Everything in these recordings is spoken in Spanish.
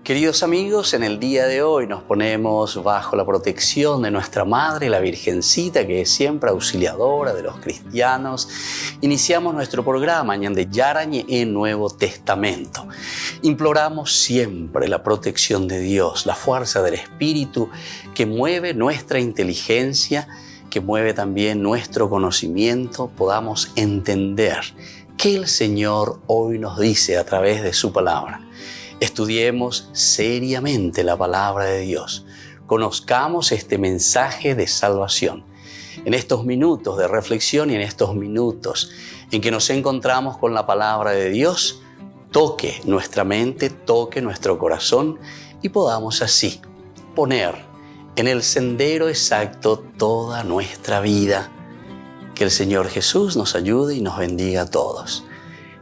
Queridos amigos, en el día de hoy nos ponemos bajo la protección de nuestra Madre, la Virgencita, que es siempre auxiliadora de los cristianos. Iniciamos nuestro programa Ñande Yarañe en Nuevo Testamento. Imploramos siempre la protección de Dios, la fuerza del Espíritu que mueve nuestra inteligencia, que mueve también nuestro conocimiento, podamos entender qué el Señor hoy nos dice a través de su palabra. Estudiemos seriamente la palabra de Dios. Conozcamos este mensaje de salvación. En estos minutos de reflexión y en estos minutos en que nos encontramos con la palabra de Dios, toque nuestra mente, toque nuestro corazón y podamos así poner en el sendero exacto toda nuestra vida. Que el Señor Jesús nos ayude y nos bendiga a todos.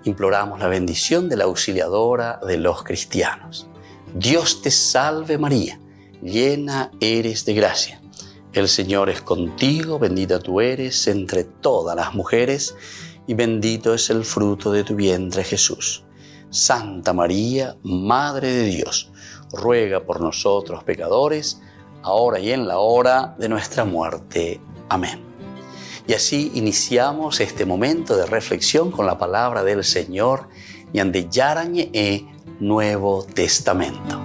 Imploramos la bendición de la auxiliadora de los cristianos. Dios te salve María, llena eres de gracia. El Señor es contigo, bendita tú eres entre todas las mujeres y bendito es el fruto de tu vientre Jesús. Santa María, Madre de Dios, ruega por nosotros pecadores, ahora y en la hora de nuestra muerte. Amén. Y así iniciamos este momento de reflexión con la palabra del Señor, Ñande Yarañe Nuevo Testamento.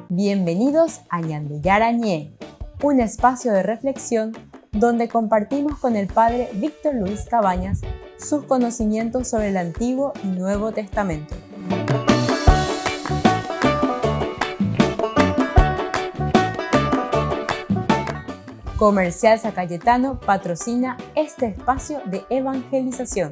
Bienvenidos a Ñande Yarañe, un espacio de reflexión donde compartimos con el Padre Víctor Luis Cabañas sus conocimientos sobre el Antiguo y Nuevo Testamento. Comercial San Cayetano patrocina este espacio de evangelización.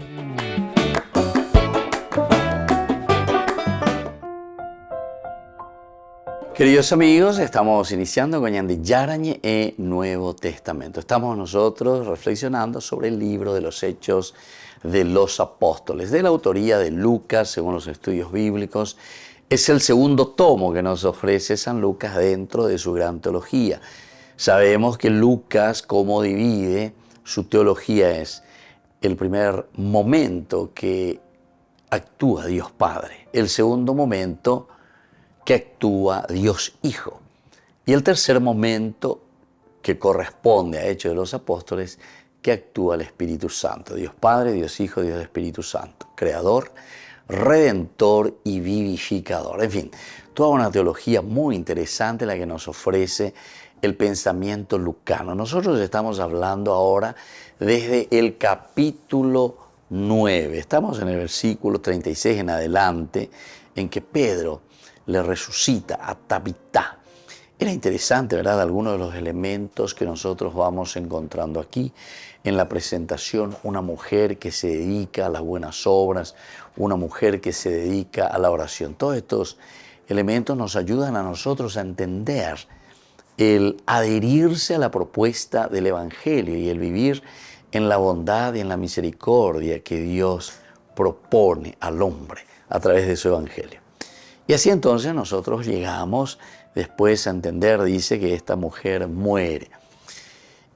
Queridos amigos, estamos iniciando con Ñande Yarañe Nuevo Testamento. Estamos nosotros reflexionando sobre el libro de los Hechos de los Apóstoles, de la autoría de Lucas, según los estudios bíblicos. Es el segundo tomo que nos ofrece San Lucas dentro de su gran teología. Sabemos que Lucas, cómo divide su teología, es el primer momento que actúa Dios Padre, el segundo momento que actúa Dios Hijo y el tercer momento que corresponde a Hechos de los Apóstoles que actúa el Espíritu Santo, Dios Padre, Dios Hijo, Dios Espíritu Santo, Creador, Redentor y Vivificador. En fin, toda una teología muy interesante la que nos ofrece el pensamiento lucano. Nosotros estamos hablando ahora desde el capítulo 9. Estamos en el versículo 36 en adelante, en que Pedro le resucita a Tabitá. Era interesante, ¿verdad?, algunos de los elementos que nosotros vamos encontrando aquí en la presentación. Una mujer que se dedica a las buenas obras, una mujer que se dedica a la oración. Todos estos elementos nos ayudan a nosotros a entender el adherirse a la propuesta del Evangelio y el vivir en la bondad y en la misericordia que Dios propone al hombre a través de su Evangelio. Y así entonces nosotros llegamos después a entender, dice, que esta mujer muere.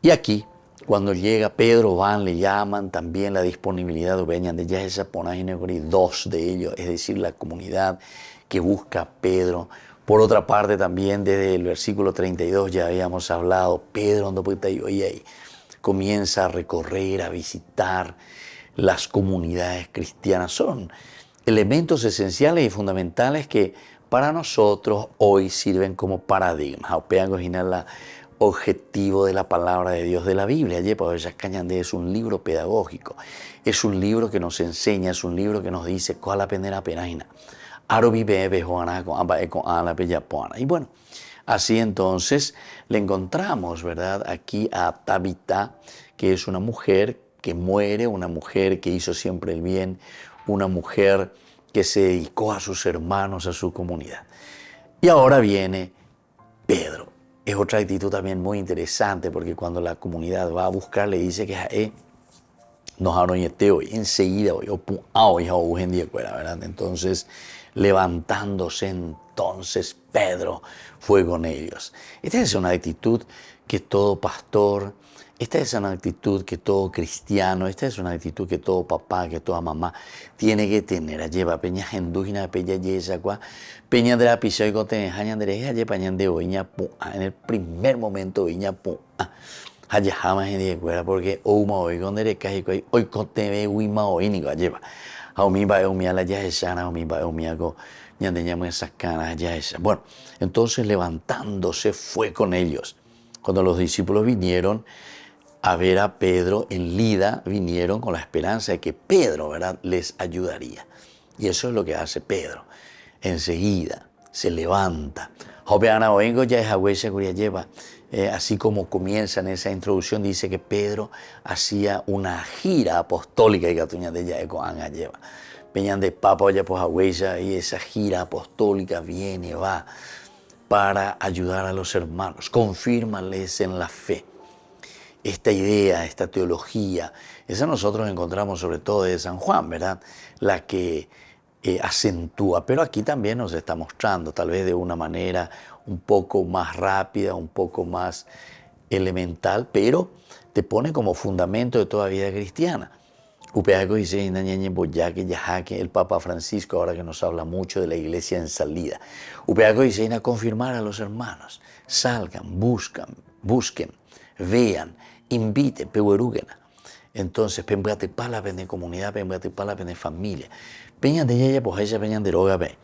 Y aquí, cuando llega Pedro, van, le llaman también la disponibilidad de ya esa dos de ellos, es decir, la comunidad que busca a Pedro. Por otra parte, también desde el versículo 32 ya habíamos hablado, Pedro comienza a recorrer, a visitar las comunidades cristianas. Son elementos esenciales y fundamentales que para nosotros hoy sirven como paradigmas. El objetivo de la palabra de Dios de la Biblia. Es un libro pedagógico, es un libro que nos enseña, es un libro que nos dice cuál la pena. Y bueno, así entonces le encontramos, ¿verdad?, aquí a Tabitá, que es una mujer que muere, una mujer que hizo siempre el bien, una mujer que se dedicó a sus hermanos, a su comunidad. Y ahora viene Pedro. Es otra actitud también muy interesante, porque cuando la comunidad va a buscar, le dice que enseguida, ¿verdad? Entonces, levantándose entonces Pedro fue con ellos. Esta es una actitud que todo pastor Esta es una actitud que todo cristiano, esta es una actitud que todo papá, que toda mamá tiene que tener. Lleva peña gendujina, peña yesa, peña de la piso y cote, haña derecha, peña de oiña, en el primer momento oiña, haya jamás en día porque uma hoy con derecha y hoy cote ve uima hoy ni lleva. A mí va a umia la yesana, a mí va a umia go, ñandeñamos esas canas yesa. Bueno, entonces levantándose fue con ellos. Cuando los discípulos vinieron a ver a Pedro en Lida, vinieron con la esperanza de que Pedro, ¿verdad?, les ayudaría. Y eso es lo que hace Pedro. Enseguida se levanta. Así como comienza en esa introducción, dice que Pedro hacía una gira apostólica y gatuña de ella lleva. Peñan de papa ya pues y esa gira apostólica viene, va para ayudar a los hermanos, confírmales en la fe. Esta idea, esta teología, esa nosotros encontramos sobre todo de San Juan, ¿verdad? La que acentúa, pero aquí también nos está mostrando, tal vez de una manera un poco más rápida, un poco más elemental, pero te pone como fundamento de toda vida cristiana. El Papa Francisco, ahora que nos habla mucho de la iglesia en salida, a confirmar a los hermanos, salgan, busquen, vean, inviten, pehuerúgena. Entonces, pembrate palapen de comunidad, pembrate palapen de familia. Peñan de ella, pues ella peñan de roga, ve.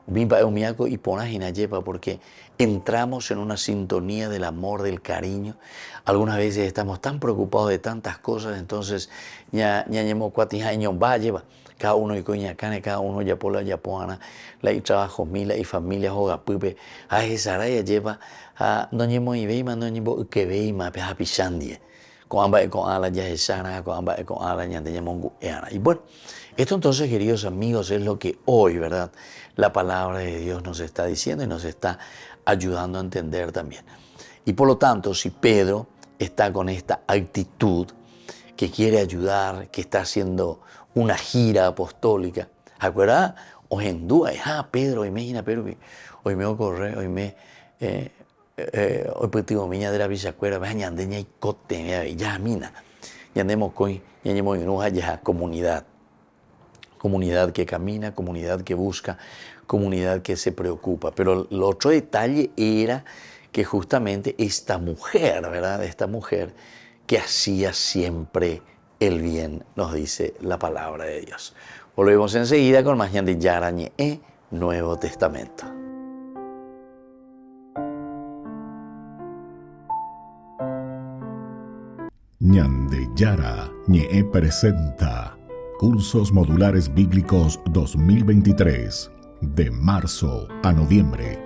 Y ponas lleva porque entramos en una sintonía del amor, del cariño. Algunas veces estamos tan preocupados de tantas cosas, entonces ya va lleva. Cada uno y coña cane, cada uno ya por la yapoana, la y trabajo mila y familia joga pupe. A esa raya lleva a no ñemo y veima, no ñemo que veima, peja pichandie. Con ala ya esana, con ala ya de ñamongu eana. Y bueno, esto entonces, queridos amigos, es lo que hoy, ¿verdad?, la palabra de Dios nos está diciendo y nos está ayudando a entender también. Y por lo tanto, si Pedro está con esta actitud que quiere ayudar, que está haciendo una gira apostólica, ¿acuerdas? Hoy en duda, Pedro, imagina, Pedro, hoy me ocurre, hoy pues digo, miña de la bisacuera, ñandeña y cote, ya mina, ñandemos coi, ñandemos en una ya comunidad. Comunidad que camina, comunidad que busca, comunidad que se preocupa. Pero el otro detalle era que justamente esta mujer, ¿verdad? Esta mujer que hacía siempre el bien, nos dice la palabra de Dios. Volvemos enseguida con más de Yarañe Nuevo Testamento. Ñande Yara Ñe presenta Cursos Modulares Bíblicos 2023, de marzo a noviembre,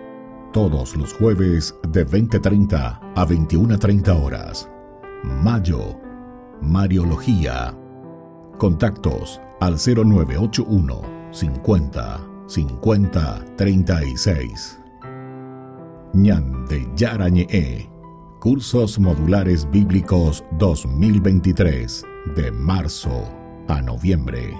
todos los jueves de 20:30 a 21:30 horas. Mayo, Mariología. Contactos al 0981 50 50 36. Ñande Yara Ñe, Cursos Modulares Bíblicos 2023, de marzo a noviembre.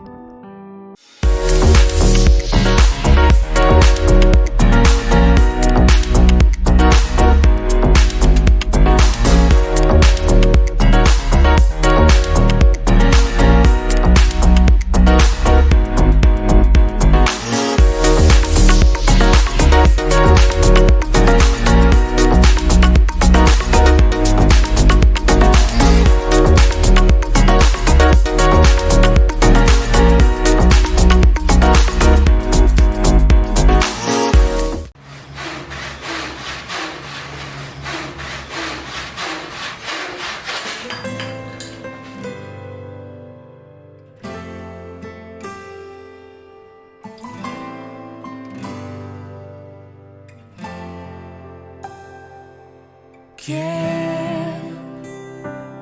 ¿Quién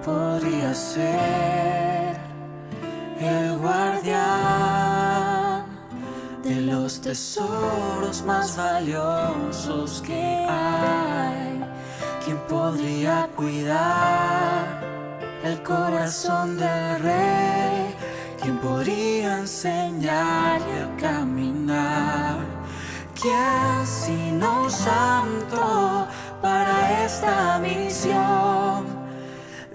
podría ser el guardián de los tesoros más valiosos que hay? ¿Quién podría cuidar el corazón del rey? ¿Quién podría enseñarle a caminar? ¿Quién sino un santo para esta misión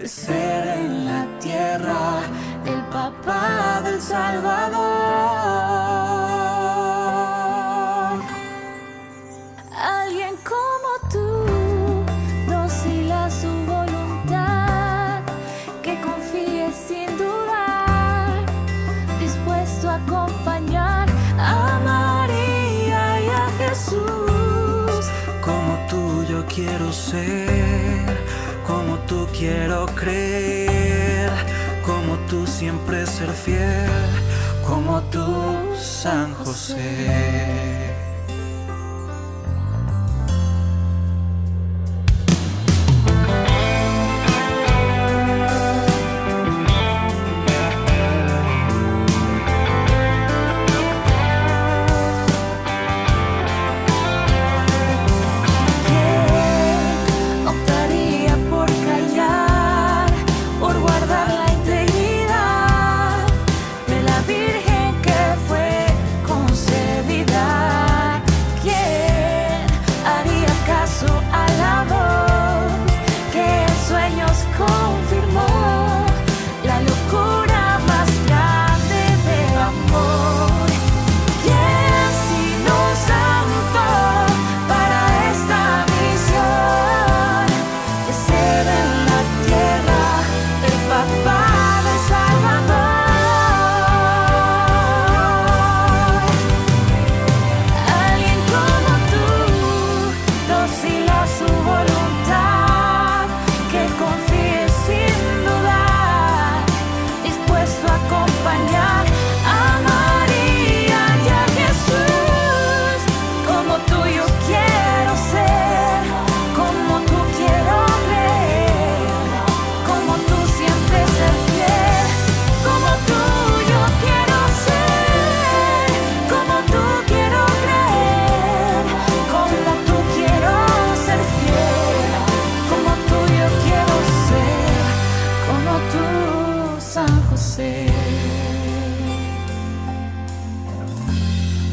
de ser en la tierra el papá del Salvador. Alguien como tú, dócil a su voluntad, que confíe sin dudar, dispuesto a acompañar a María y a Jesús. Como tú yo quiero ser, como tú quiero creer, como tú siempre ser fiel, como tú, San José.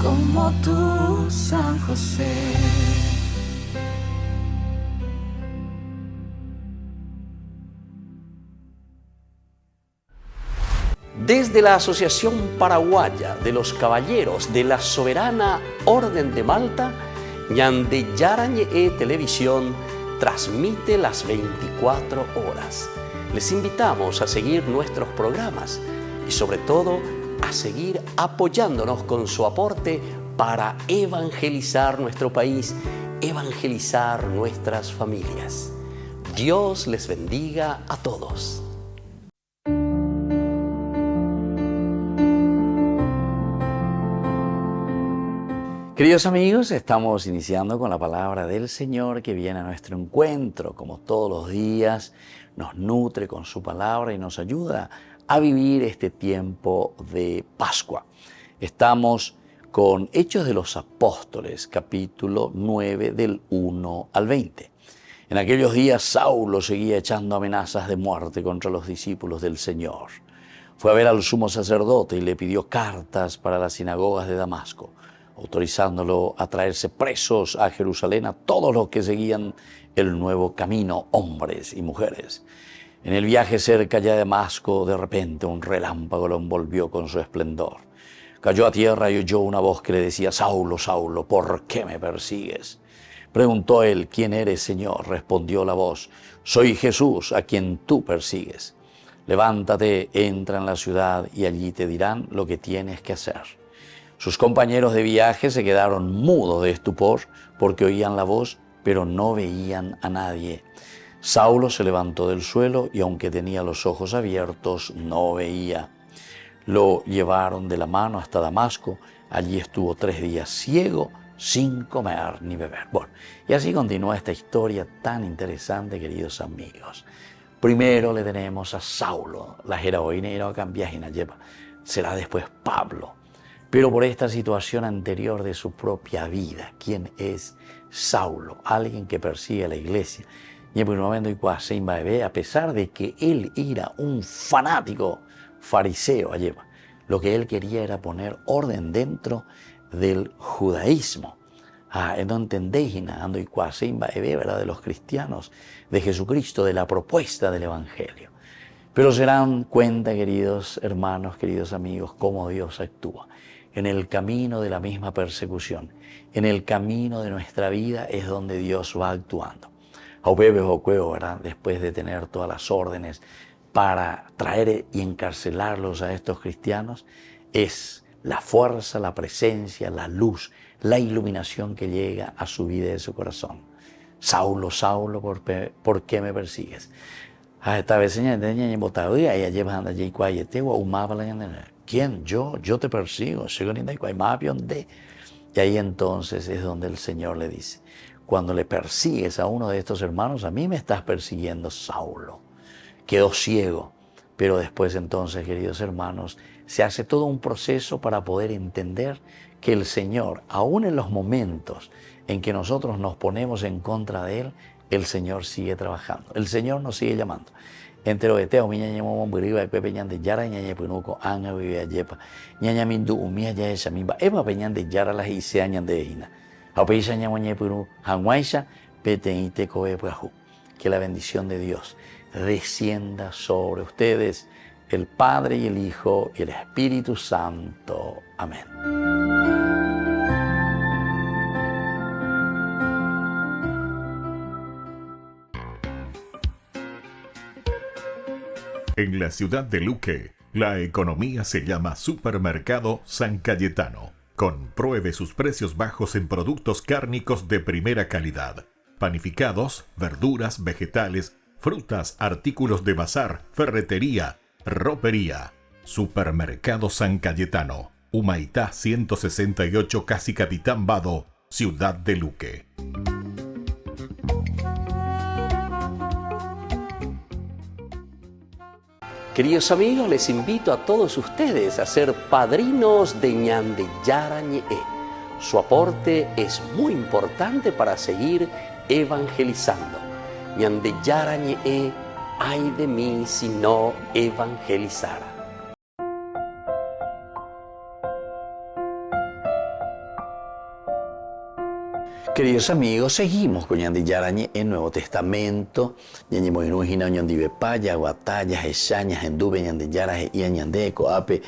Como tú, San José. Desde la Asociación Paraguaya de los Caballeros de la Soberana Orden de Malta, Ñande Yarañe Televisión transmite las 24 horas. Les invitamos a seguir nuestros programas y sobre todo a seguir apoyándonos con su aporte para evangelizar nuestro país, evangelizar nuestras familias. Dios les bendiga a todos. Queridos amigos, estamos iniciando con la palabra del Señor que viene a nuestro encuentro, como todos los días, nos nutre con su palabra y nos ayuda a vivir este tiempo de Pascua. Estamos con Hechos de los Apóstoles, capítulo 9, del 1 al 20. En aquellos días Saulo seguía echando amenazas de muerte contra los discípulos del Señor. Fue a ver al sumo sacerdote y le pidió cartas para las sinagogas de Damasco, autorizándolo a traerse presos a Jerusalén a todos los que seguían el nuevo camino, hombres y mujeres. En el viaje cerca ya de Damasco, de repente un relámpago lo envolvió con su esplendor. Cayó a tierra y oyó una voz que le decía: Saulo, Saulo, ¿por qué me persigues? Preguntó él: ¿Quién eres, Señor? Respondió la voz: Soy Jesús, a quien tú persigues. Levántate, entra en la ciudad y allí te dirán lo que tienes que hacer. Sus compañeros de viaje se quedaron mudos de estupor porque oían la voz, pero no veían a nadie. Saulo se levantó del suelo y aunque tenía los ojos abiertos, no veía. Lo llevaron de la mano hasta Damasco. Allí estuvo 3 días ciego, sin comer ni beber. Bueno, y así continúa esta historia tan interesante, queridos amigos. Primero le tenemos a Saulo, la heroína y no cambiajina lleva. Será después Pablo. Pero por esta situación anterior de su propia vida, ¿quién es Saulo? Alguien que persigue a la iglesia. Y en un momento a pesar de que él era un fanático fariseo, lo que él quería era poner orden dentro del judaísmo. no entendéis ando y cuasimba, ¿verdad? De los cristianos, de Jesucristo, de la propuesta del Evangelio. Pero se darán cuenta, queridos hermanos, queridos amigos, cómo Dios actúa. En el camino de la misma persecución, en el camino de nuestra vida es donde Dios va actuando. ¿Verdad? Después de tener todas las órdenes para traer y encarcelarlos a estos cristianos, es la fuerza, la presencia, la luz, la iluminación que llega a su vida y a su corazón. Saulo, Saulo, ¿por qué me persigues? ¿Quién? Yo te persigo. Y ahí entonces es donde el Señor le dice, cuando le persigues a uno de estos hermanos, a mí me estás persiguiendo, Saulo. Quedó ciego, pero después entonces, queridos hermanos, se hace todo un proceso para poder entender que el Señor, aún en los momentos en que nosotros nos ponemos en contra de Él, el Señor sigue trabajando, el Señor nos sigue llamando. Entre los eteos, mi ñaña momón buriba de peñan de yara ñaña punuco anga vivía yepa ñaña mindu umia ya esa mimba eva peñan de yara las y se añan de ina a peisa ñaña punu hanguaisha peteite coebrahu. Que la bendición de Dios descienda sobre ustedes, el Padre y el Hijo y el Espíritu Santo. Amén. En la ciudad de Luque, la economía se llama Supermercado San Cayetano. Compruebe sus precios bajos en productos cárnicos de primera calidad. Panificados, verduras, vegetales, frutas, artículos de bazar, ferretería, ropería. Supermercado San Cayetano, Humaitá 168, Casi Capitán Vado, ciudad de Luque. Queridos amigos, les invito a todos ustedes a ser padrinos de Ñande Yara Ñe'e. Su aporte es muy importante para seguir evangelizando. Ñande Yara Ñe'e, ay de mí si no evangelizara. Queridos amigos, seguimos con Ñande Yara Ñe'e en Nuevo Testamento. Ñañe Moinujina, Ñande Bepaya, Guataya, Esañas, Endube, Ñande Yara, Ia Ñande, Coape,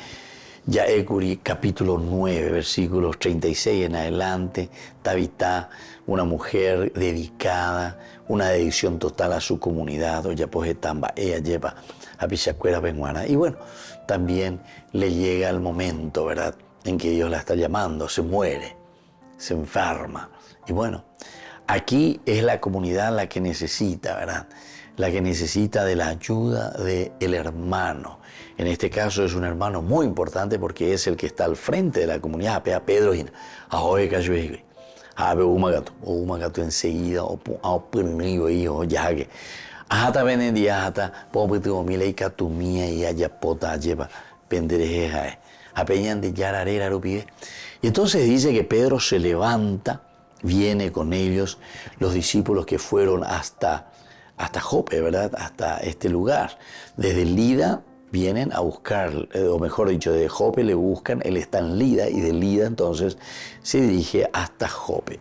Yaekuri, capítulo 9, versículos 36 en adelante. Tabitá, una mujer dedicada, una dedicación total a su comunidad. Oyapojetamba, ella lleva a Pichacuera Benguana. Y bueno, también le llega el momento, ¿verdad?, en que Dios la está llamando, se muere, se enferma. Y bueno, aquí es la comunidad la que necesita, ¿verdad?, la que necesita de la ayuda del hermano. En este caso es un hermano muy importante porque es el que está al frente de la comunidad. A Pedro y a Joe Cayuegui. A Umagato enseguida, a Punigo y ya que. Hasta venendía, hasta Popetu Milei Catumía y Ayapota lleva pendereja. A Peñan de Yararera Rupide. Y entonces dice que Pedro se levanta, viene con ellos, los discípulos que fueron hasta Jope, ¿verdad?, hasta este lugar. Desde Lida vienen a buscar, o mejor dicho, de Jope le buscan, él está en Lida, y de Lida entonces se dirige hasta Jope.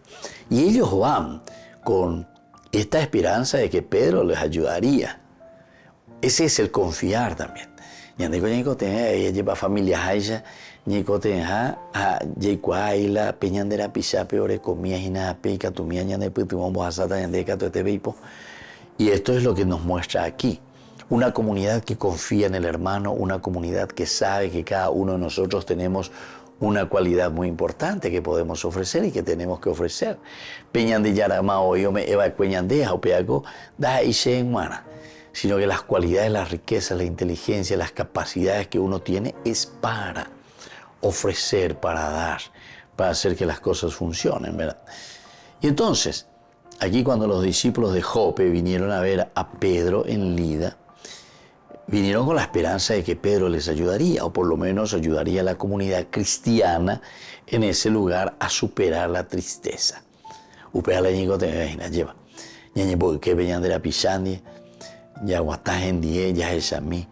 Y ellos van con esta esperanza de que Pedro les ayudaría. Ese es el confiar también. Ñande coñeco tenga, ella lleva familia haya, ñeco tenga, a yecuaila, peñandera pichape, ore comía, jina, peca, tumía, ñande putumón, bojasata, ñande cato, este beipo. Y esto es lo que nos muestra aquí. Una comunidad que confía en el hermano, una comunidad que sabe que cada uno de nosotros tenemos una cualidad muy importante que podemos ofrecer y que tenemos que ofrecer. Peñande yarama o yo me eva cueñandeja o peaco, da y se enmana. Sino que las cualidades, las riquezas, la inteligencia, las capacidades que uno tiene es para ofrecer, para dar, para hacer que las cosas funcionen, ¿verdad? Y entonces, aquí cuando los discípulos de Jope vinieron a ver a Pedro en Lida, vinieron con la esperanza de que Pedro les ayudaría, o por lo menos ayudaría a la comunidad cristiana en ese lugar a superar la tristeza. Upea ñigo te lleva. Ñañe porque venían de la pisandie, ya guatás en die, ya es a mí.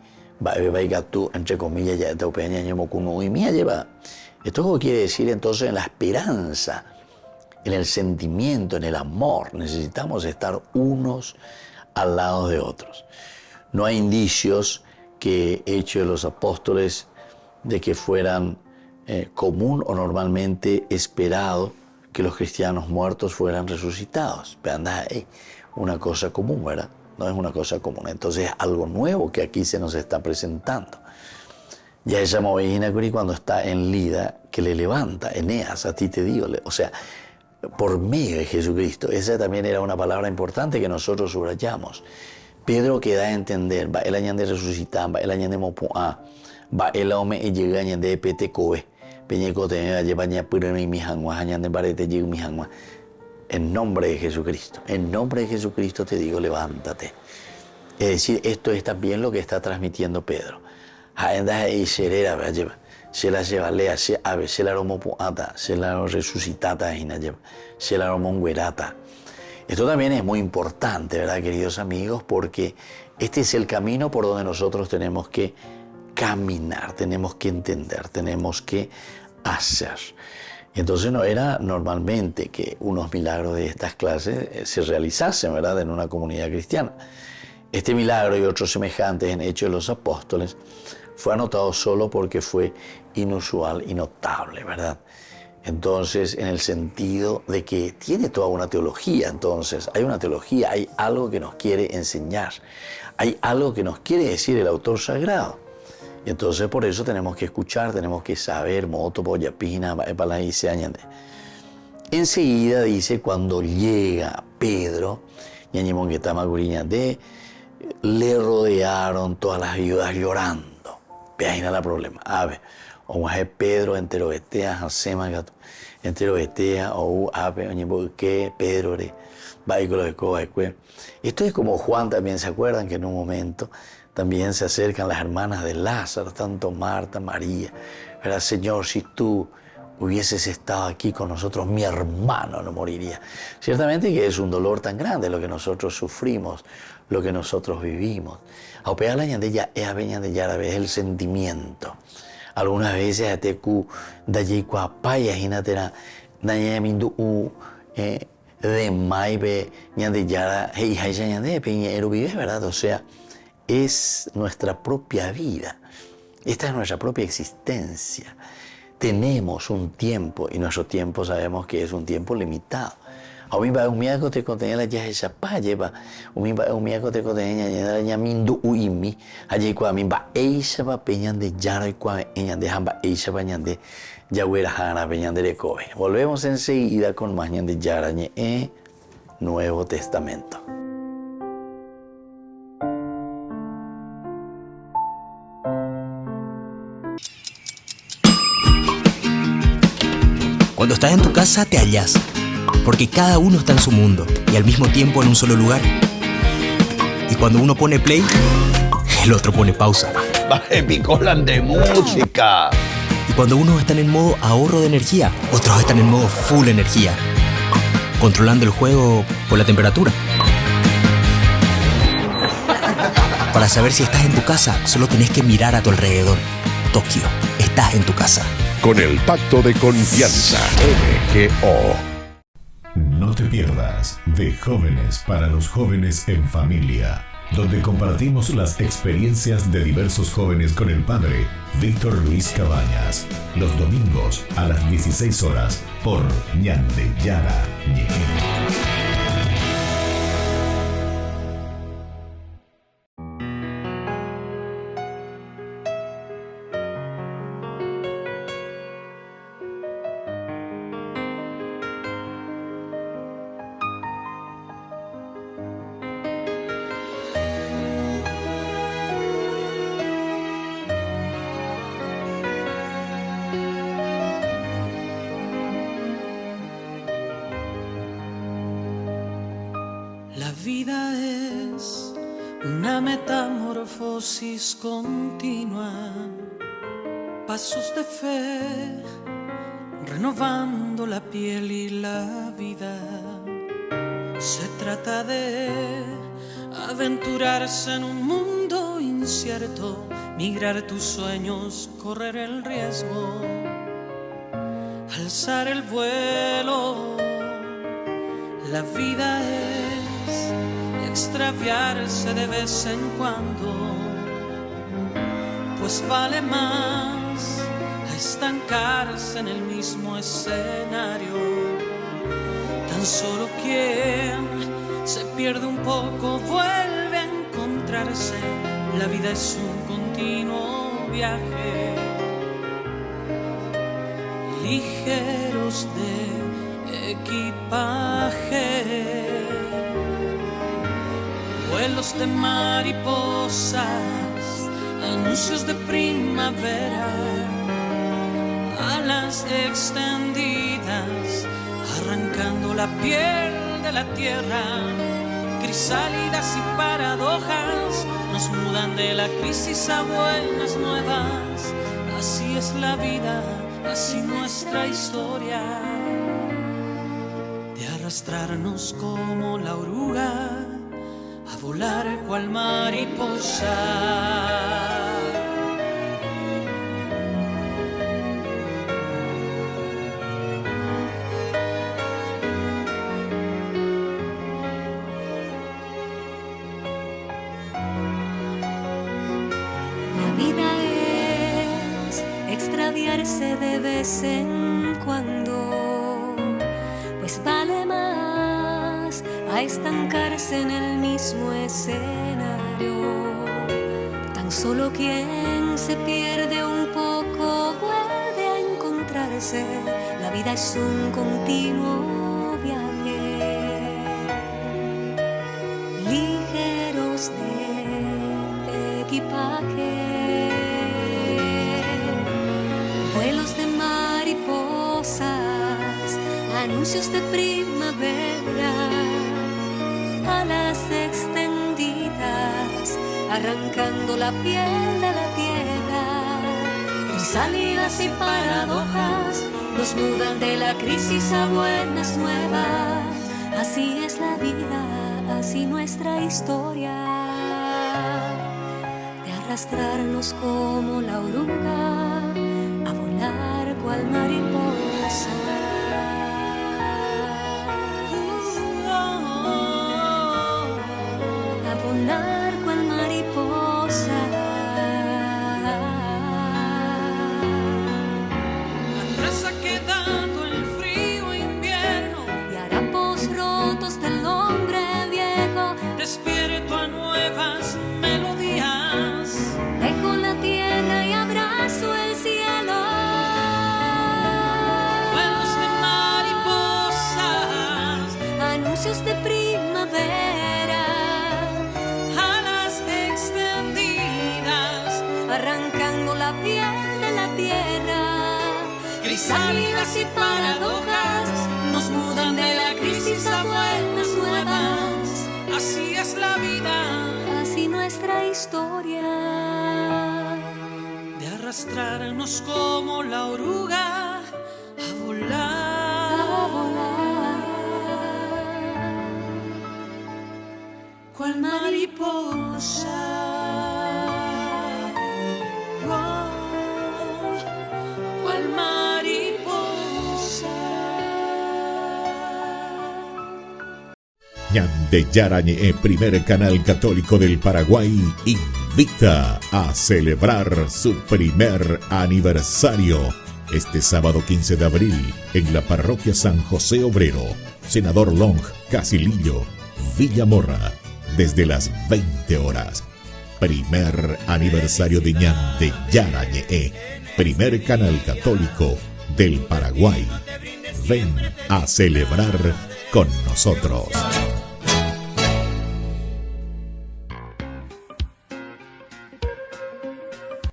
Va tú, entre comillas, ya te upea ñañe mocuno y mía lleva. Esto quiere decir entonces en la esperanza en el sentimiento, en el amor. Necesitamos estar unos al lado de otros. No hay indicios que Hechos de los Apóstoles de que fueran común o normalmente esperado que los cristianos muertos fueran resucitados. Pero anda, una cosa común, ¿verdad? No es una cosa común. Entonces es algo nuevo que aquí se nos está presentando. Ya esa movina cuando está en Lida, que le levanta, Eneas, a ti te digo, o sea, por medio de Jesucristo. Esa también era una palabra importante que nosotros subrayamos. Pedro que da a entender, va el año de resucitar, va el año de mopuá, va el hombre y llega año de petecoe, peñeco te lleva año purano y mi jangua, año de barete llega mi jangua. En nombre de Jesucristo, en nombre de Jesucristo te digo, levántate. Es decir, esto es también lo que está transmitiendo Pedro. Se la lleva, lea, se ave, se la romopuata, se la resucitata, se la romonguerata. Esto también es muy importante, ¿verdad, queridos amigos? Porque este es el camino por donde nosotros tenemos que caminar, tenemos que entender, tenemos que hacer. Entonces no era normalmente que unos milagros de estas clases se realizasen, ¿verdad?, en una comunidad cristiana. Este milagro y otros semejantes en Hechos de los Apóstoles fue anotado solo porque fue inusual y notable, ¿verdad? Entonces, en el sentido de que tiene toda una teología, entonces, hay una teología, hay algo que nos quiere enseñar, hay algo que nos quiere decir el autor sagrado. Y entonces, por eso tenemos que escuchar, tenemos que saber, moto, boyapina, se añade. Enseguida dice, cuando llega Pedro, le rodearon todas las viudas llorando. Vean la problema. A ver, o Pedro entero betea, Hasema gato, entero betea, o ape, oñebolque, Pedro re, baículo de coba. Esto es como Juan también, ¿se acuerdan que en un momento también se acercan las hermanas de Lázaro, tanto Marta, María? ¿Verdad, Señor, si tú hubieses estado aquí con nosotros, mi hermano no moriría? Ciertamente que es un dolor tan grande lo que nosotros sufrimos, lo que nosotros vivimos. Es el sentimiento. Algunas veces de maibe ¿verdad? O sea, es nuestra propia vida. Esta es nuestra propia existencia. Tenemos un tiempo y nuestro tiempo sabemos que es un tiempo limitado. A mí va un miaco te contenía la ya esa pa lleva un miaco te contenía ya mindu uimi allí cua mi va eisa va peñan de yara y cua eñan de hamba eisa bañan de yaguera jara peñan de cobe. Volvemos enseguida con más ñan de yarañe Nuevo Testamento. Cuando estás en tu casa te hallas, porque cada uno está en su mundo y al mismo tiempo en un solo lugar. Y cuando uno pone play, el otro pone pausa. Baje picolan de música. Y cuando unos están en modo ahorro de energía, otros están en modo full energía, controlando el juego por la temperatura. Para saber si estás en tu casa, solo tenés que mirar a tu alrededor. Tokio, estás en tu casa. Con el Pacto de Confianza, MGO. No te pierdas de Jóvenes para los Jóvenes en Familia, donde compartimos las experiencias de diversos jóvenes con el padre Víctor Luis Cabañas, los domingos a las 16 horas por Ñande Yara Ñe. La vida es una metamorfosis continua, pasos de fe, renovando la piel y la vida. Se trata de aventurarse en un mundo incierto, migrar tus sueños, correr el riesgo, alzar el vuelo. La vida es extraviarse de vez en cuando, pues vale más a estancarse en el mismo escenario. Tan solo quien se pierde un poco vuelve a encontrarse. La vida es un continuo viaje, ligeros de equipaje, vuelos de mariposas, anuncios de primavera, alas extendidas, arrancando la piel de la tierra. Crisálidas y paradojas nos mudan de la crisis a buenas nuevas. Así es la vida, así nuestra historia, de arrastrarnos como la oruga, a volar cual mariposa. Extraviarse de vez en cuando, pues vale más a estancarse en el mismo escenario. Tan solo quien se pierde un poco vuelve a encontrarse. La vida es un continuo viaje, ligeros de equipaje, vuelos de mariposas, anuncios de primavera, alas extendidas, arrancando la piel de la tierra. Crisálidas y paradojas nos mudan de la crisis a buenas nuevas. Así es la vida, así nuestra historia, de arrastrarnos como la oruga, a volar cual mariposa. A volar cual mariposa. Atrás ha quedado el frío invierno Y harapos rotos del hombre viejo. despierto a nuevas melodías. Dejo la tierra y abrazo el cielo. Vuelos de mariposas, Anuncios de primavera, alas extendidas, arrancando la piel de la tierra. crisálidas y paradojas nos mudan de la crisis a buenas nuevas. Así es la vida, Así nuestra historia, de arrastrarnos como la oruga, a volar, a volar cual mariposa. Oh, cual mariposa. Ñande Yarañe, primer canal católico del Paraguay, invita a celebrar su primer aniversario este sábado 15 de abril en la parroquia San José Obrero, Senador Long, Casilillo, Villa Morra, desde las 20 horas. Primer aniversario de Ñande Yarañe, primer canal católico del Paraguay. Ven a celebrar con nosotros.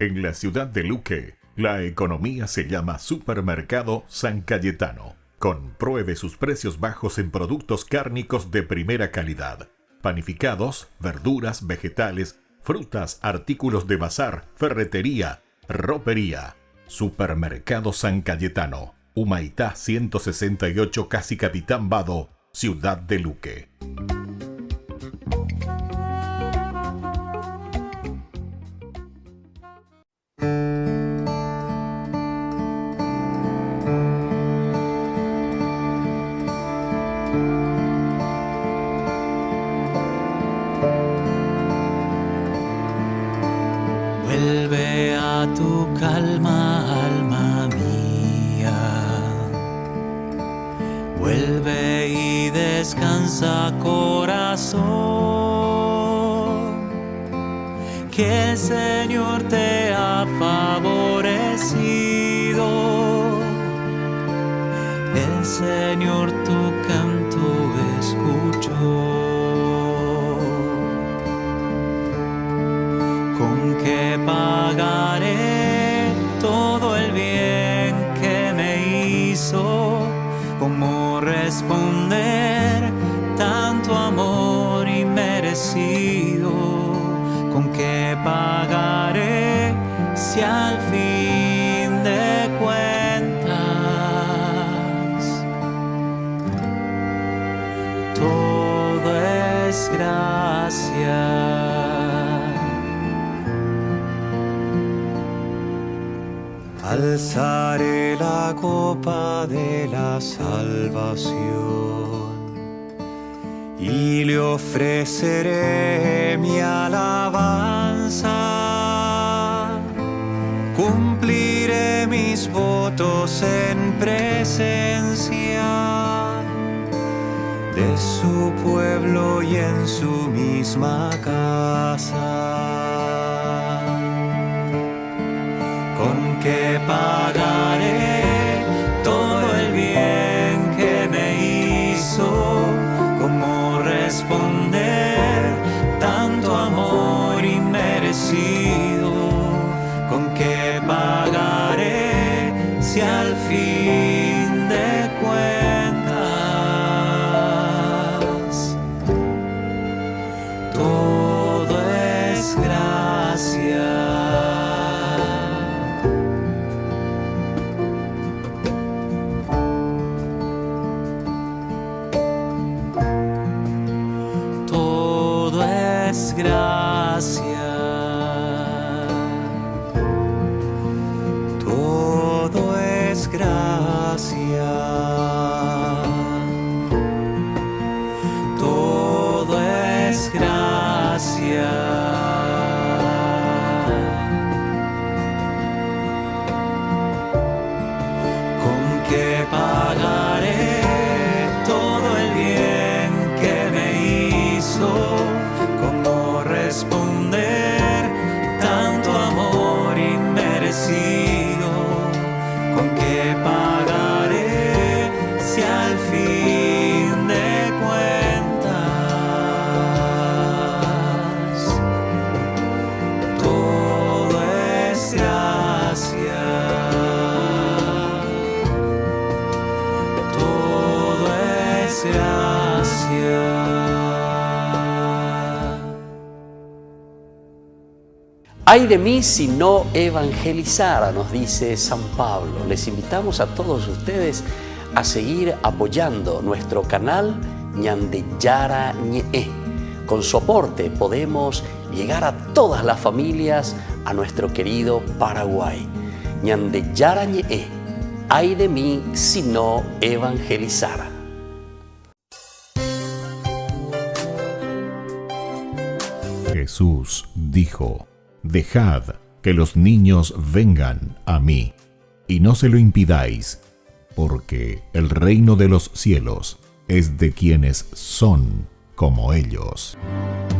En la ciudad de Luque, la economía se llama Supermercado San Cayetano. Compruebe sus precios bajos en productos cárnicos de primera calidad. Panificados, verduras, vegetales, frutas, artículos de bazar, ferretería, ropería. Supermercado San Cayetano, Humaitá 168, Casi Capitán Vado, ciudad de Luque. tu calma, alma mía. Vuelve y descansa, corazón, que el Señor te ha favorecido. El Señor tu canto escuchó. ¿Con qué pagaré todo el bien que me hizo? ¿Cómo responder tanto amor inmerecido? ¿Con qué pagaré si al fin de cuentas todo es gracia? Alzaré la copa de la salvación y le ofreceré mi alabanza. Cumpliré mis votos en presencia de su pueblo y en su misma casa. ¿Con qué pagaré todo el bien que me hizo? ¿Cómo responder tanto amor inmerecido? ¿Con qué pagaré si al fin de cuentas todo es gracia? Gracia, todo es gracia, todo es gracia. ¿Con qué pagaré todo el bien que me hizo? Responder tanto amor inmerecido. ¿Con qué pagaré si al fin de cuentas todo es gracia? Todo es gracia. Ay de mí si no evangelizara, nos dice San Pablo. Les invitamos a todos ustedes a seguir apoyando nuestro canal Ñande Yara Ñe. Con su aporte podemos llegar a todas las familias a nuestro querido Paraguay. Ñande Yara Ñe. Ay de mí si no evangelizara. Jesús dijo: Dejad que los niños vengan a mí, y no se lo impidáis, porque el reino de los cielos es de quienes son como ellos.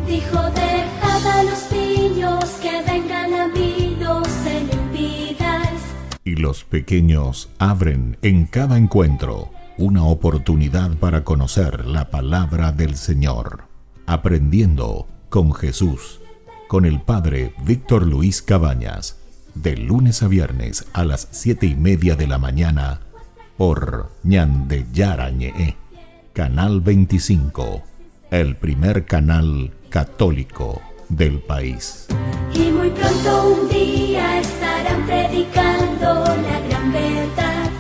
Dijo: dejad a los niños que vengan a mí, no se lo impidáis. Y los pequeños abren en cada encuentro una oportunidad para conocer la palabra del Señor, aprendiendo con Jesús, con el Padre Víctor Luis Cabañas, de lunes a viernes a las 7:30 de la mañana, por Ñande Yara Ñe, Canal 25, el primer canal católico del país. Y muy pronto un día estarán predicando la gran verdad,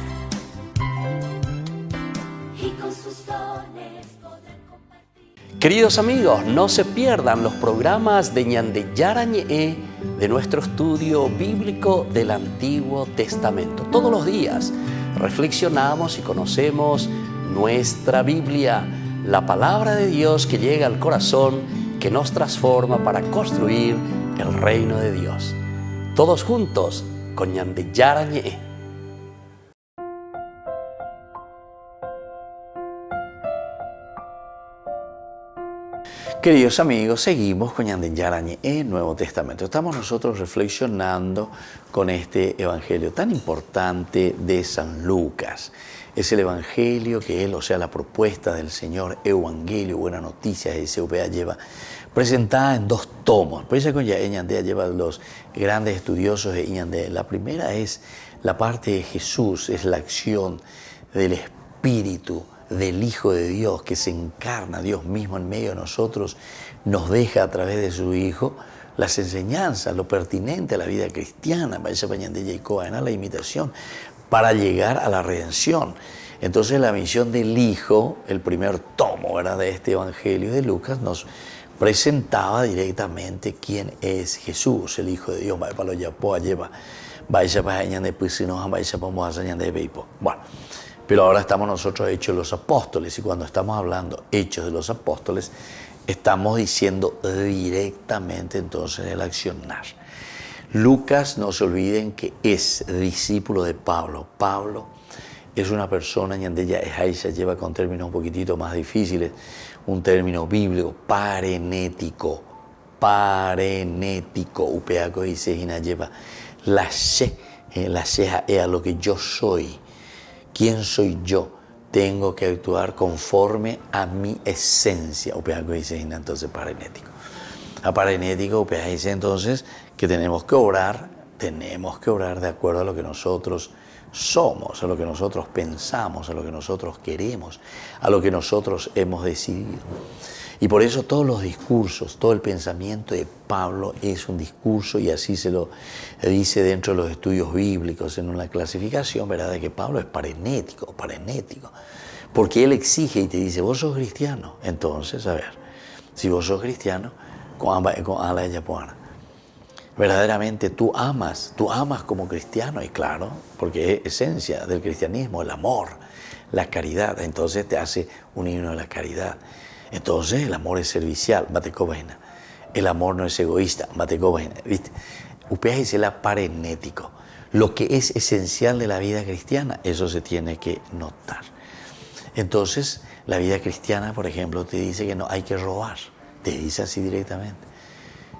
y con sus dones podrán compartir. Queridos amigos, no se pierdan los programas de Ñande Yara Ñe, de nuestro estudio bíblico del Antiguo Testamento. Todos los días reflexionamos y conocemos nuestra Biblia, la palabra de Dios que llega al corazón, que nos transforma para construir el reino de Dios. Todos juntos, con Ñande Yarañe. Queridos amigos, seguimos con Ñande Yarañe en Nuevo Testamento. Estamos nosotros reflexionando con este evangelio tan importante de San Lucas. Es el evangelio que él, o sea, la propuesta del Señor, Evangelio, buena noticia, ese UPA lleva, presentada en 2 tomos. Por eso con Ñande lleva los grandes estudiosos de Ñande. La primera es la parte de Jesús, es la acción del Espíritu, del Hijo de Dios, que se encarna, Dios mismo en medio de nosotros, nos deja a través de su Hijo las enseñanzas, lo pertinente a la vida cristiana, la imitación, para llegar a la redención. Entonces la misión del Hijo, el primer tomo, ¿verdad?, de este Evangelio de Lucas, nos presentaba directamente quién es Jesús, el Hijo de Dios. Bueno, pero ahora estamos nosotros hechos los apóstoles, y cuando estamos hablando hechos de los apóstoles, estamos diciendo directamente entonces el accionar. Lucas, no se olviden que es discípulo de Pablo. Pablo es una persona, y ella lleva con términos un poquitito más difíciles, un término bíblico, parenético, upeaco dice, lleva la ceja es a lo que yo soy. ¿Quién soy yo? Tengo que actuar conforme a mi esencia. Upeaco dice, entonces parenético. A parenético, upeaco dice entonces que tenemos que obrar de acuerdo a lo que nosotros somos, a lo que nosotros pensamos, a lo que nosotros queremos, a lo que nosotros hemos decidido. Y por eso todos los discursos, todo el pensamiento de Pablo es un discurso, y así se lo dice dentro de los estudios bíblicos en una clasificación, ¿verdad?, de que Pablo es parenético, porque él exige y te dice, vos sos cristiano. Entonces, a ver, si vos sos cristiano, verdaderamente tú amas como cristiano, y claro, porque es esencia del cristianismo, el amor, la caridad. Entonces te hace un himno de la caridad. Entonces el amor es servicial, el amor no es egoísta, ¿viste? Upea dice la parenético. Lo que es esencial de la vida cristiana, eso se tiene que notar. Entonces, la vida cristiana, por ejemplo, te dice que no hay que robar, te dice así directamente.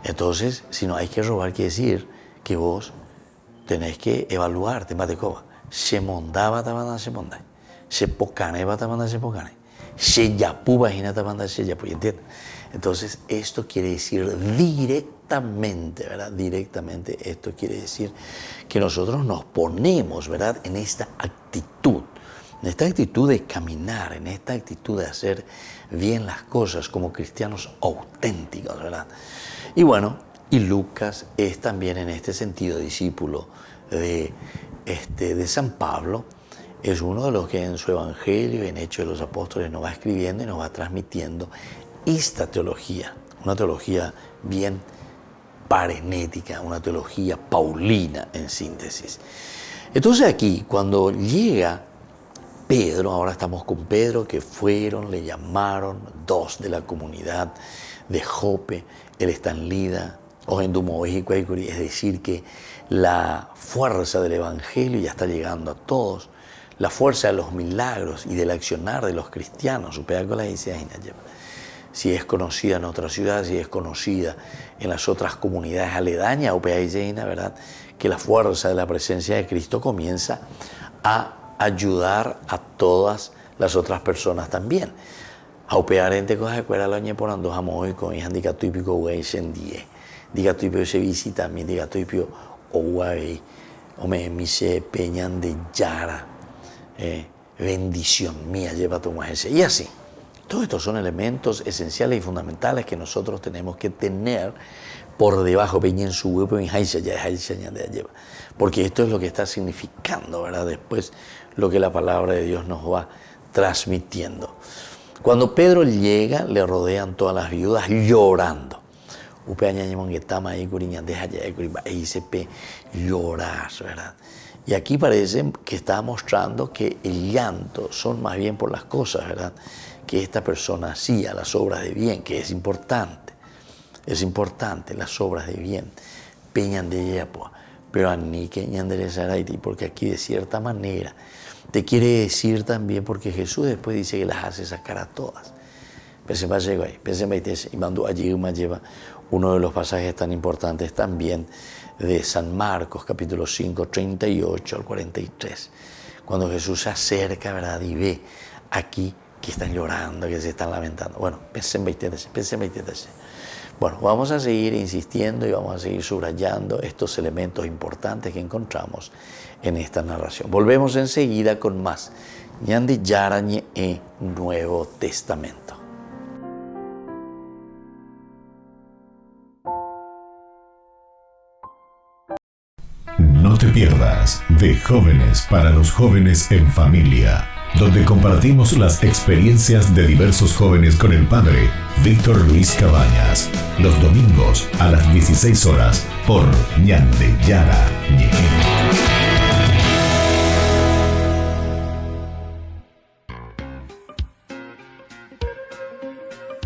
Entonces, si no hay que robar, quiere decir que vos tenés que evaluarte, se mondaba tabanda se mondai, se pocane tabanda se pocane. ¿Entiendes? Entonces, esto quiere decir directamente, ¿verdad? Directamente esto quiere decir que nosotros nos ponemos, ¿verdad?, en esta actitud de caminar, en esta actitud de hacer bien las cosas como cristianos auténticos, ¿verdad? Y bueno, y Lucas es también en este sentido discípulo de San Pablo. Es uno de los que en su Evangelio, en Hechos de los Apóstoles, nos va escribiendo y nos va transmitiendo esta teología, una teología bien parenética, una teología paulina en síntesis. Entonces aquí, cuando llega Pedro, ahora estamos con Pedro, que le llamaron 2 de la comunidad de Jope, él está en Lida, es decir, que la fuerza del Evangelio ya está llegando a todos. La fuerza de los milagros y del accionar de los cristianos, si es conocida en otra ciudad, si es conocida en las otras comunidades aledañas, ¿verdad?, que la fuerza de la presencia de Cristo comienza a ayudar a todas las otras personas también. Aupearente cosas de cuera lo añe por ando jamón y con hija diga típico güey sendie. Diga típico se visita también, diga típico o güey, o me se peñan de Yara. Bendición mía, lleva tu majestad. Y así, todos estos son elementos esenciales y fundamentales que nosotros tenemos que tener por debajo, porque esto es lo que está significando, ¿verdad?, después lo que la palabra de Dios nos va transmitiendo. Cuando Pedro llega, le rodean todas las viudas llorando. Llorar, ¿verdad? Y aquí parece que está mostrando que el llanto son más bien por las cosas, ¿verdad?, que esta persona hacía, las obras de bien, que es importante las obras de bien. Peñan de ella, pero a ni que enderezar a ti, porque aquí de cierta manera te quiere decir también, porque Jesús después dice que las hace sacar a todas. Y mandó allí lleva uno de los pasajes tan importantes también de San Marcos, capítulo 5, 38 al 43, cuando Jesús se acerca, ¿verdad? Y ve aquí que están llorando, que se están lamentando. Bueno, Bueno, vamos a seguir insistiendo y vamos a seguir subrayando estos elementos importantes que encontramos en esta narración. Volvemos enseguida con más Ñandi Yarañe e Nuevo Testamento. No te pierdas de Jóvenes para los Jóvenes en Familia, donde compartimos las experiencias de diversos jóvenes con el padre Víctor Luis Cabañas, los domingos a las 16 horas por Ñande Yara Ñe.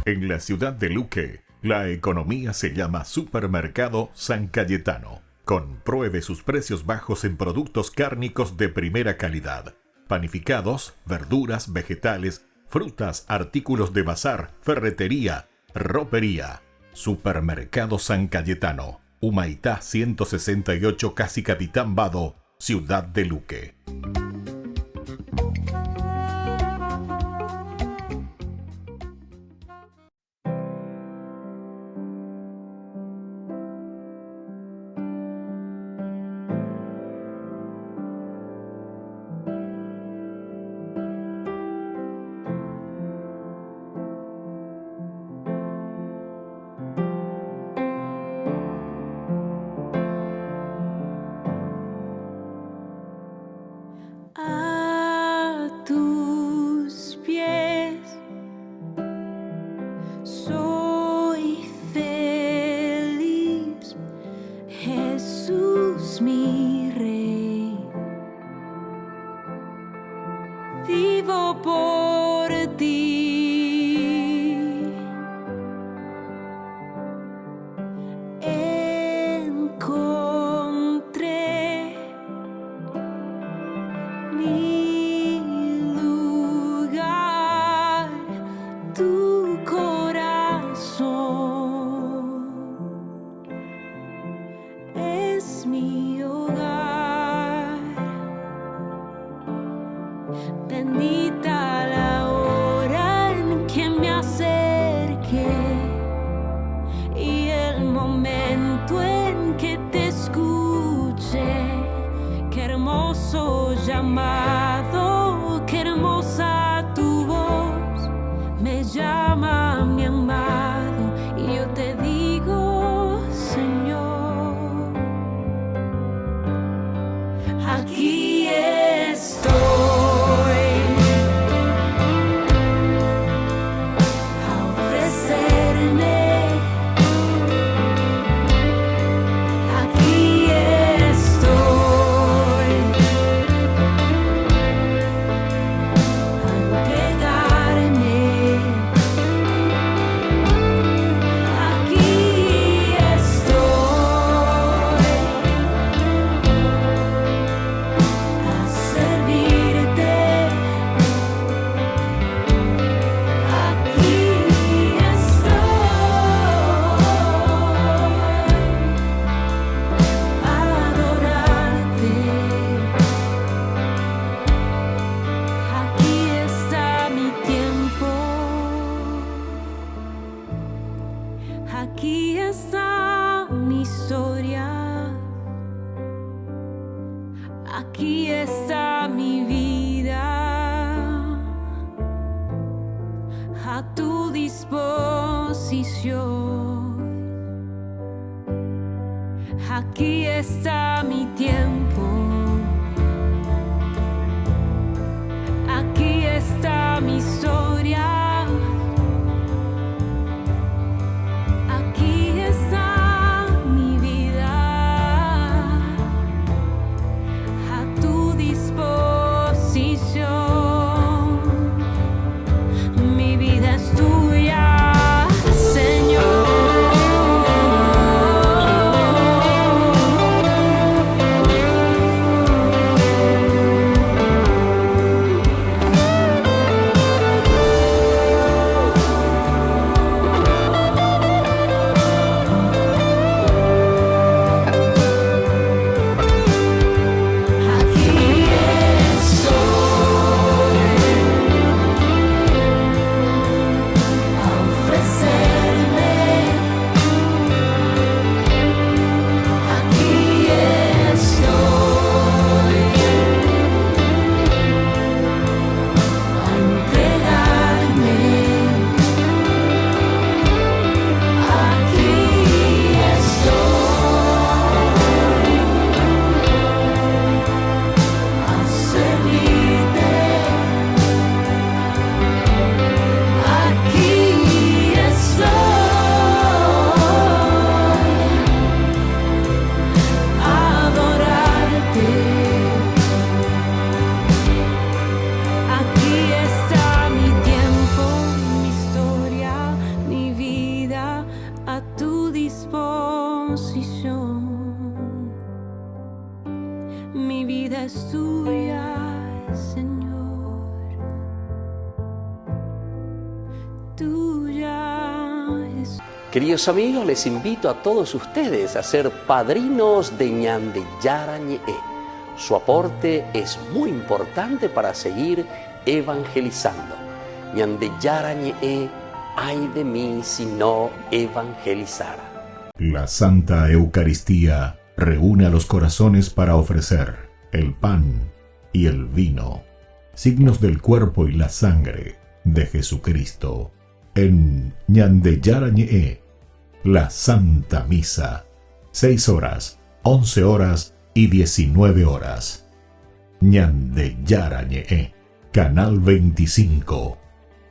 En la ciudad de Luque, la economía se llama Supermercado San Cayetano. Compruebe sus precios bajos en productos cárnicos de primera calidad. Panificados, verduras, vegetales, frutas, artículos de bazar, ferretería, ropería. Supermercado San Cayetano, Humaitá 168, Casi Capitán Vado, Ciudad de Luque. Señor. Queridos amigos, les invito a todos ustedes a ser padrinos de Ñande Yarañe. Su aporte es muy importante para seguir evangelizando. Ñande Yarañe, ay de mí si no evangelizara. La Santa Eucaristía reúne a los corazones para ofrecer el pan y el vino, signos del cuerpo y la sangre de Jesucristo. En Ñande Yarañe, la Santa Misa, 6 horas, 11 horas y 19 horas. Ñande Yarañe, Canal 25,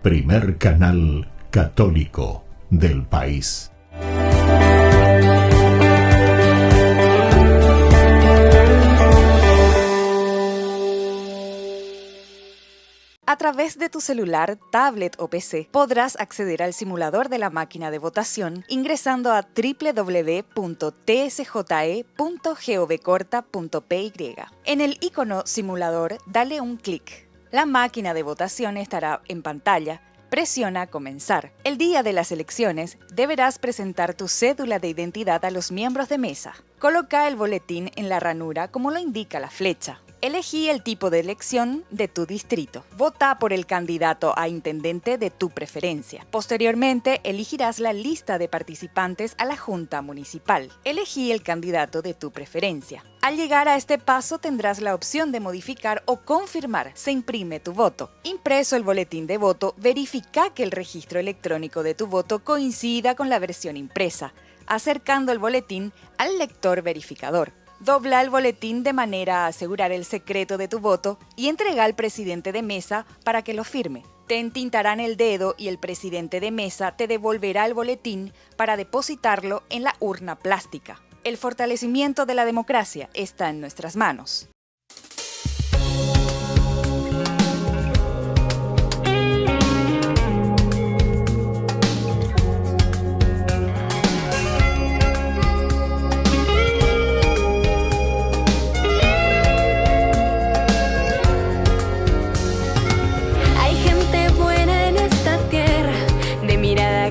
primer canal católico del país. A través de tu celular, tablet o PC podrás acceder al simulador de la máquina de votación ingresando a www.tsje.govcorta.py. En el icono simulador, dale un clic. La máquina de votación estará en pantalla. Presiona Comenzar. El día de las elecciones deberás presentar tu cédula de identidad a los miembros de mesa. Coloca el boletín en la ranura como lo indica la flecha. Elegí el tipo de elección de tu distrito. Vota por el candidato a intendente de tu preferencia. Posteriormente, elegirás la lista de participantes a la Junta Municipal. Elegí el candidato de tu preferencia. Al llegar a este paso tendrás la opción de modificar o confirmar. Se imprime tu voto. Impreso el boletín de voto, verifica que el registro electrónico de tu voto coincida con la versión impresa, acercando el boletín al lector verificador. Dobla el boletín de manera a asegurar el secreto de tu voto y entrega al presidente de mesa para que lo firme. Te entintarán el dedo y el presidente de mesa te devolverá el boletín para depositarlo en la urna plástica. El fortalecimiento de la democracia está en nuestras manos.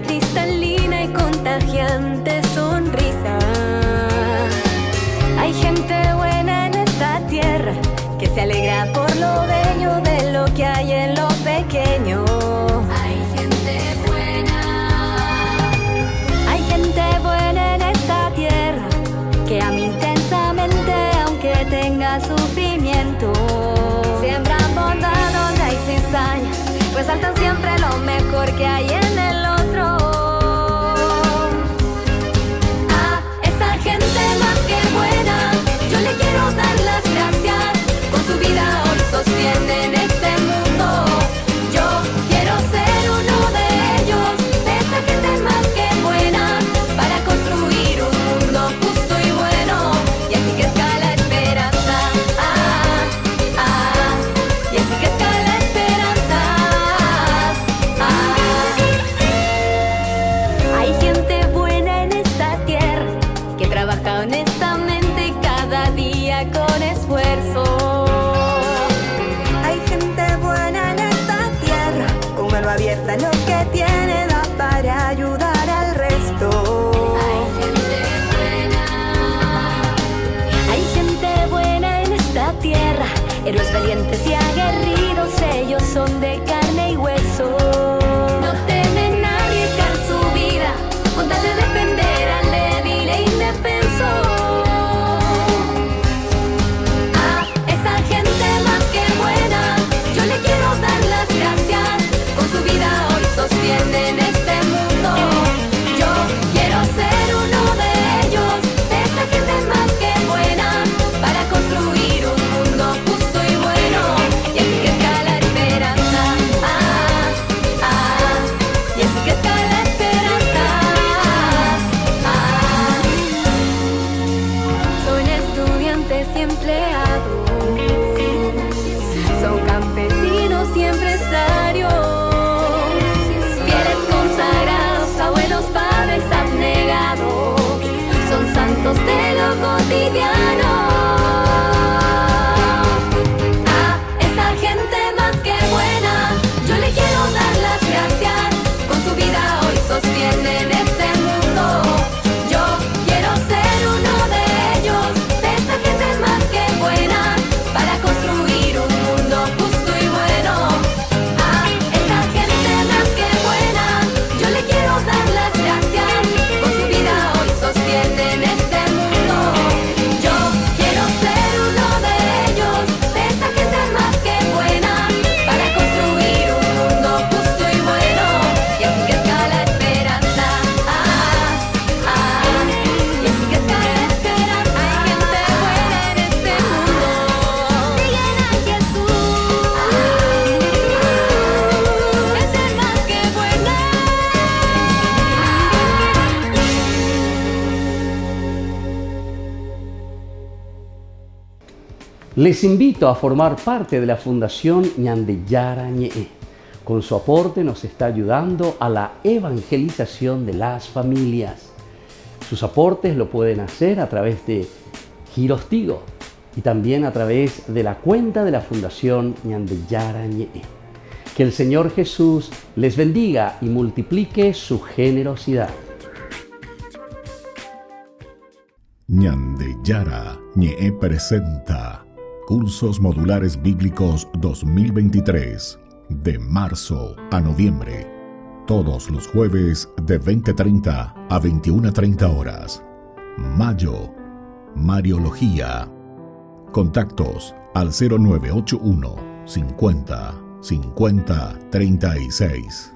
Cristalina y contagiante sonrisa. Hay gente buena en esta tierra que se alegra por lo bello de lo que hay en lo pequeño. Hay gente buena. Hay gente buena en esta tierra que ama intensamente aunque tenga sufrimiento. Siembran bondad donde hay cizaña, pues saltan siempre lo mejor que hay en el otro. A esa gente más que buena, yo le quiero dar las gracias. Con su vida hoy sostienen este mundo. Yo quiero ser uno de ellos, de esa gente más que buena, para construir un mundo justo y bueno. Y así crezca la esperanza. Y así crezca la esperanza. Hay gente buena en esta tierra que trabaja honestamente cada día con esfuerzo. Hay gente buena en esta tierra con mano abierta en lo que tiene da para ayudar al resto. Hay gente buena. Hay gente buena en esta tierra, héroes valientes y aguerridos, ellos son de carne y hueso. No temen arriesgar su vida con tal de defender al débil e indefenso. A sostienen este mundo. Yo quiero ser uno de ellos, de esta gente más que buena, para construir un mundo justo y bueno. A esa gente más que buena, yo le quiero dar las gracias, con su vida hoy sostienen este mundo. Yo quiero ser uno de ellos, de esta gente más que buena, para construir un mundo justo y bueno. Y así crezca la esperanza, y así crezca la esperanza. Hay gente buena en este mundo, siguen a Jesús, es el más que buena. Les invito a formar parte de la Fundación Ñandeyara Ñe'e. Con su aporte nos está ayudando a la evangelización de las familias. Sus aportes lo pueden hacer a través de Giros Tigo y también a través de la cuenta de la Fundación Ñandeyara Ñe'e. Que el Señor Jesús les bendiga y multiplique su generosidad. Ñandeyara Ñe'e presenta Cursos Modulares Bíblicos 2023, de marzo a noviembre. Todos los jueves de 20:30 a 21:30 horas. Mayo, Mariología. Contactos al 0981 50 50 36.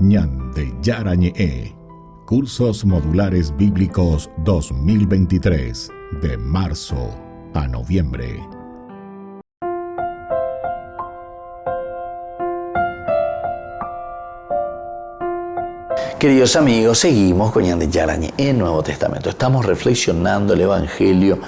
Ñandeyara Ñe'e. Cursos Modulares Bíblicos 2023, de marzo a noviembre. Queridos amigos, seguimos con Ñandeyara Ñe'e en el Nuevo Testamento. Estamos reflexionando el Evangelio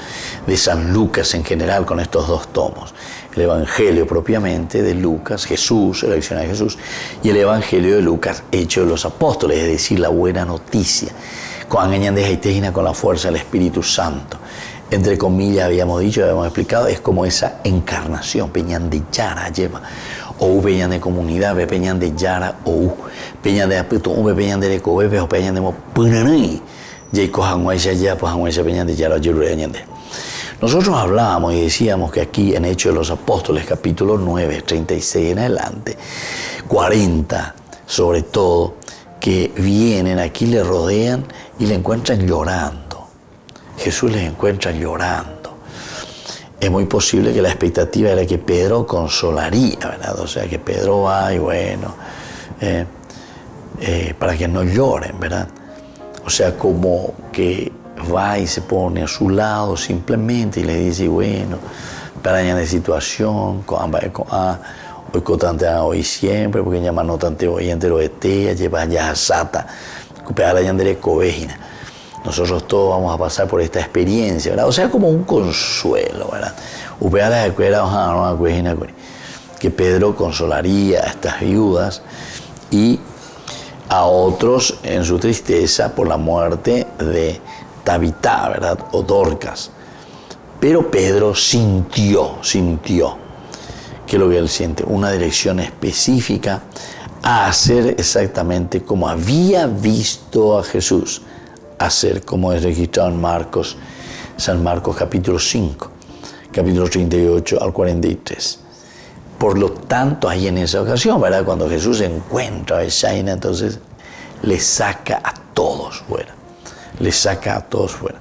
de San Lucas en general con estos dos tomos. El Evangelio propiamente de Lucas, Jesús, el leccionario de Jesús, y el Evangelio de Lucas, Hechos de los Apóstoles, es decir, la buena noticia. Con la fuerza del Espíritu Santo. Entre comillas, habíamos explicado, es como esa encarnación, Ñandeyara lleva. O peñan de comunidad, Ñandeyara, o peñan de apito, peñan de recobe, o peñan de mopunani. Jacob Hanguaisha ya, pues Hanguaisha Ñandeyara, Ñande. Nosotros hablábamos y decíamos que aquí en Hechos de los Apóstoles, capítulo 9, 36 en adelante, 40 sobre todo, que vienen aquí, le rodean y le encuentran llorando. Jesús les encuentra llorando. Es muy posible que la expectativa era que Pedro consolaría, ¿verdad? O sea, que Pedro va y bueno, para que no lloren, ¿verdad? O sea, como que va y se pone a su lado simplemente y le dice, bueno, para la situación, hoy cotante hoy siempre, porque llaman no tante hoy entero de tea, lleva ya sata, para la de covejina. Nosotros todos vamos a pasar por esta experiencia, ¿verdad? O sea, como un consuelo, ¿verdad? Que Pedro consolaría a estas viudas y a otros en su tristeza por la muerte de Tabitá, ¿verdad? O Dorcas. Pero Pedro sintió que lo que él siente, una dirección específica a hacer exactamente como había visto a Jesús hacer, como es registrado en Marcos, San Marcos capítulo 5, capítulo 38 al 43. Por lo tanto, ahí en esa ocasión, ¿verdad? Cuando Jesús se encuentra a Besaina, entonces le saca a todos fuera. Le saca a todos fuera.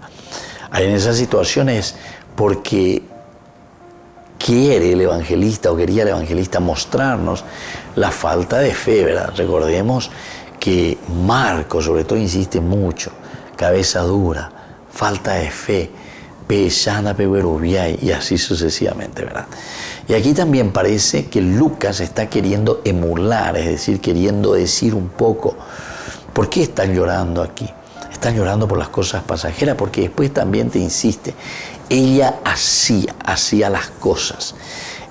Ahí en esa situación es porque quiere el evangelista o quería el evangelista mostrarnos la falta de fe, ¿verdad? Recordemos que Marcos sobre todo insiste mucho, cabeza dura, falta de fe, pesana peguerubiay y así sucesivamente, ¿verdad? Y aquí también parece que Lucas está queriendo emular, es decir, queriendo decir un poco, ¿por qué están llorando aquí? Están llorando por las cosas pasajeras, porque después también te insiste, ella hacía las cosas.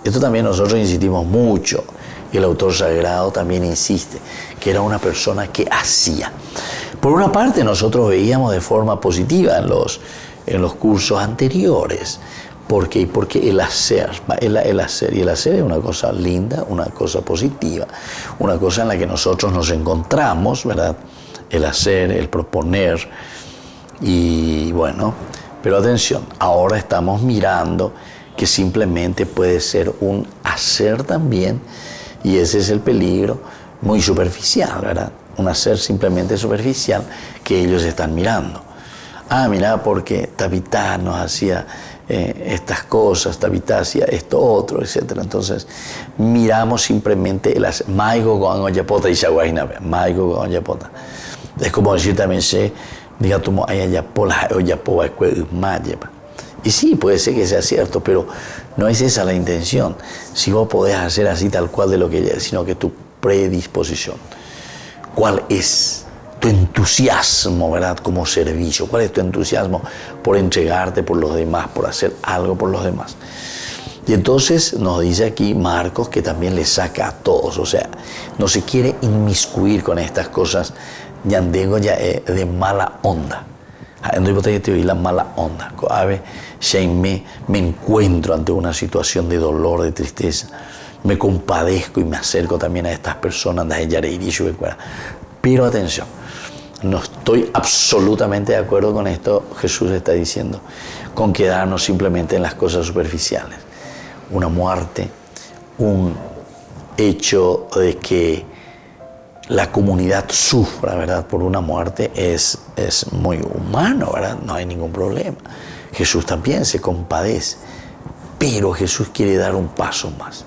Esto también nosotros insistimos mucho, y el autor sagrado también insiste, que era una persona que hacía. Por una parte nosotros veíamos de forma positiva en los cursos anteriores, ¿Por qué? Porque el hacer es una cosa linda, una cosa positiva, una cosa en la que nosotros nos encontramos, ¿verdad? El hacer, el proponer, y bueno, pero atención, ahora estamos mirando que simplemente puede ser un hacer también, y ese es el peligro, muy superficial, ¿verdad? Un hacer simplemente superficial que ellos están mirando. Mira, porque Tabitá nos hacía estas cosas, Tabitá hacía esto otro, etc. Entonces, miramos simplemente el hacer. Maigo con Oyapota y Shawaina, Maigo con Oyapota. Es como decir también, diga tú, Ayapola, Oyapoa, Mayepa. Y sí, puede ser que sea cierto, pero no es esa la intención. Si vos podés hacer así tal cual de lo que ella es, sino que tu predisposición. ¿Cuál es tu entusiasmo, verdad, como servicio? ¿Cuál es tu entusiasmo por entregarte por los demás, por hacer algo por los demás? Y entonces nos dice aquí Marcos que también le saca a todos, o sea, no se quiere inmiscuir con estas cosas, ya digo, ya de mala onda. Entonces te oí la mala onda. A ver, si me encuentro ante una situación de dolor, de tristeza, me compadezco y me acerco también a estas personas, pero atención, no estoy absolutamente de acuerdo con esto. Jesús está diciendo, con quedarnos simplemente en las cosas superficiales. Una muerte, un hecho de que la comunidad sufra, ¿verdad?, por una muerte es muy humano, ¿verdad? No hay ningún problema. Jesús también se compadece, pero Jesús quiere dar un paso más.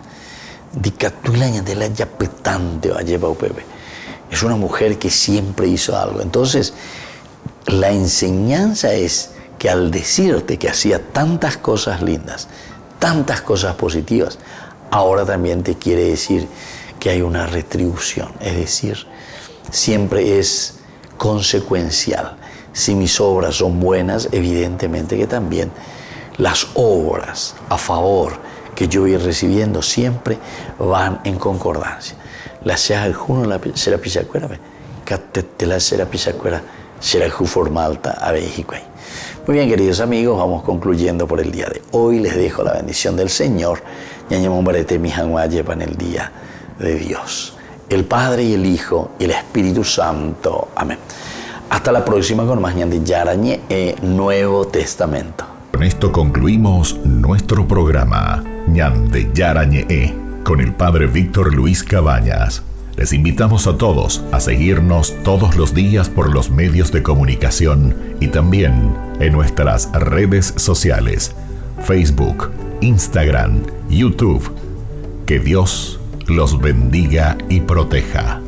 Es una mujer que siempre hizo algo. Entonces, la enseñanza es que al decirte que hacía tantas cosas lindas, tantas cosas positivas, ahora también te quiere decir que hay una retribución. Es decir, siempre es consecuencial. Si mis obras son buenas, evidentemente que también las obras a favor que yo voy recibiendo siempre van en concordancia. La será pichacuera, la será pichacuera, será formalta a Bejicuay. Muy bien, queridos amigos, vamos concluyendo por el día de hoy. Les dejo la bendición del Señor. Ñañamombarete mijanguayepa en el día de Dios, el Padre y el Hijo y el Espíritu Santo. Amén. Hasta la próxima con más Ñandi Yarañe, Nuevo Testamento. Con esto concluimos nuestro programa Ñande Yarañe con el Padre Víctor Luis Cabañas. Les invitamos a todos a seguirnos todos los días por los medios de comunicación y también en nuestras redes sociales, Facebook, Instagram, YouTube. Que Dios los bendiga y proteja.